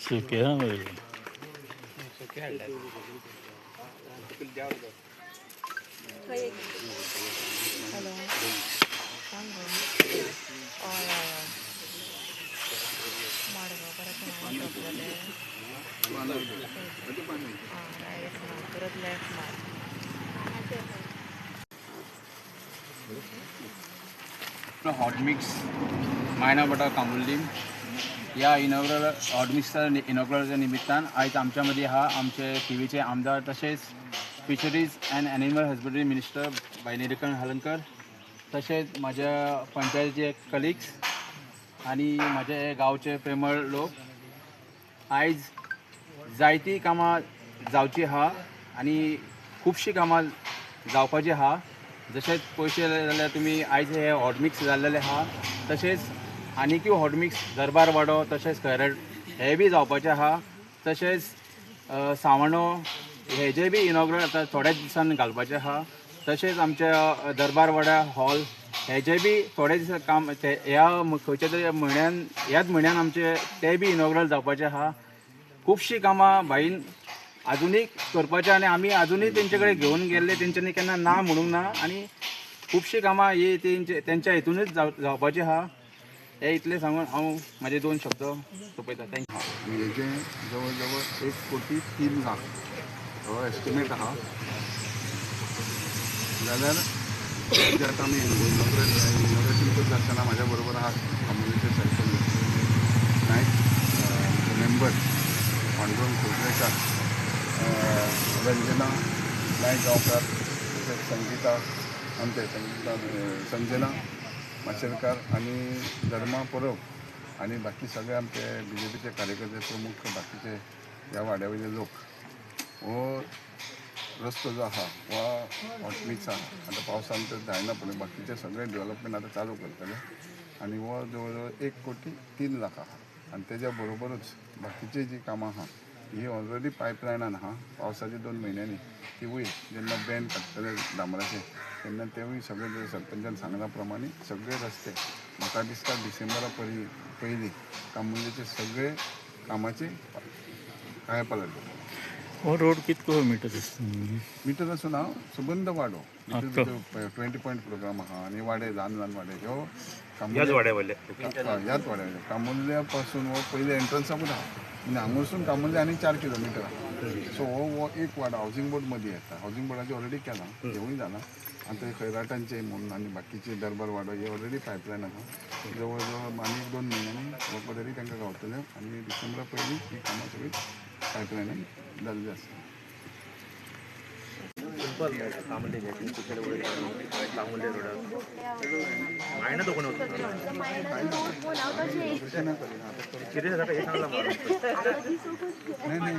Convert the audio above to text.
सुके हाँ मेरे हॅलो सांग हय हय माडगाव परत राईट मार परत लेफ्ट मार हॉट मिक्स मायना बटा कामुर्ली या इनॉग्रल हॉट मिक्सच्या इनॉग्रलच्या निमित्तान आयज आमच्या मदीं आहा आमचे टीव्हीचे आमदार तशेंच fisheries and animal husbandry minister भाई निरीकरण हलणकर तशेंच म्हाज्या पंचायतीचे कलिग्स आनी म्हाजे गांवचे प्रेमळ लोक आयज जायतीं कामां जावची आहा आनी खुबशीं कामां जावपाची आहा जशेंच पयशे जाल्यार तुमी आयज हे हॉट मिक्स जाल्लेले आहा तशेंच आनिकूय हॉट मिक्स दरबार वाडो तशेंच खैरट हे बी जावपाचे आहा तशेंच सावणो हेजे बी इनॉग्रेट आतां थोड्याच दिसान घालपाचे आहा तशेंच आमच्या दरबार वाड्या हॉल हेजे बी थोडे दिसा काम ह्या खंयच्या तरी म्हयन्यान ह्याच म्हयन्यान आमचे ते बी इनॉग्रल जावपाचे आहा खुबशीं कामां भाईन आजुनूय करपाचें आनी आमी आजुनूय तेंचे कडेन घेवन गेल्ले तेंच्यांनी केन्ना ना म्हणूंक ना आनी खुबशीं कामां ही तेंच्या हितूनच जावपाची आहा हे इतलें सांगून हांव म्हाजे 2 शब्द सोंपयता थँक्यू हेजे जवळ जवळ 1,03 लाख हो एस्टिमेट आहा जाल्यार जे आतां आमी इनॉग्रेशन करता आसतना म्हाज्या बरोबर आहात कम्युनिटी सेक्शन नायक मेंबर पांडुरंग कुर्लेकार रंजना नायक गांवकार तशेंच संगीता आमचे संजना माशेलकार आनी धर्मा परब आनी बाकी सगळे आमचे BJPचे कार्यकर्ते प्रमुख बाकीचे ह्या वाड्यावयले लोक हो रस्तो जो आहा वा हॉट मिक्स आहा आतां पावसान तर जायना पूण बाकीचे सगळे डेव्हलपमेंट आतां चालू करतले आनी हो जवळ जवळ 1,03 लाख आहा आनी तेज्या बरोबरूच बाकीची जी कामां आहा ही ऑलरेडी पायपलायनान आहा पावसाच्या 2 म्हयन्यांनी तिवूय जेन्ना बॅन काडटले डांबराचे तेन्ना तेवूय सगळे सरपंचान सांगला प्रमाणे सगळे रस्ते म्हाका दिसता डिसेंबरा पयलीं कामुर्लेचे सगळे कामाचे कायापालट जाता वो रोड कितको मिटर मिटर आसून हांव सुगंध वाडो 20 पॉयंट प्रोग्राम आहा आनी वाडे ल्हान ल्हान वाडे ह्यो ह्याच वाड्यावयले कामुर्ल्या पासून हो पयले एंट्रन्साकूच आहा म्हणजे हांगसून कामुर्ले आनी 4 किलोमिटर आहा सो हो एक वाडो हावजींग बोर्ड मदीं येता हावजींग बोर्डाचे ऑलरेडी केलां हेवूय जालां आतां खैराटांचे म्हणून आनी बाकीचे दरबार वाडो हे ऑलरेडी पायपलायन आसा जवळ जवळ आनी 2 म्हयन्यांनी हो ऑलरेडी तांकां गावतले आनी डिसेंबरा पयलीं ही कामां सगळीं पायपलायनान जाल्ली आसा नाही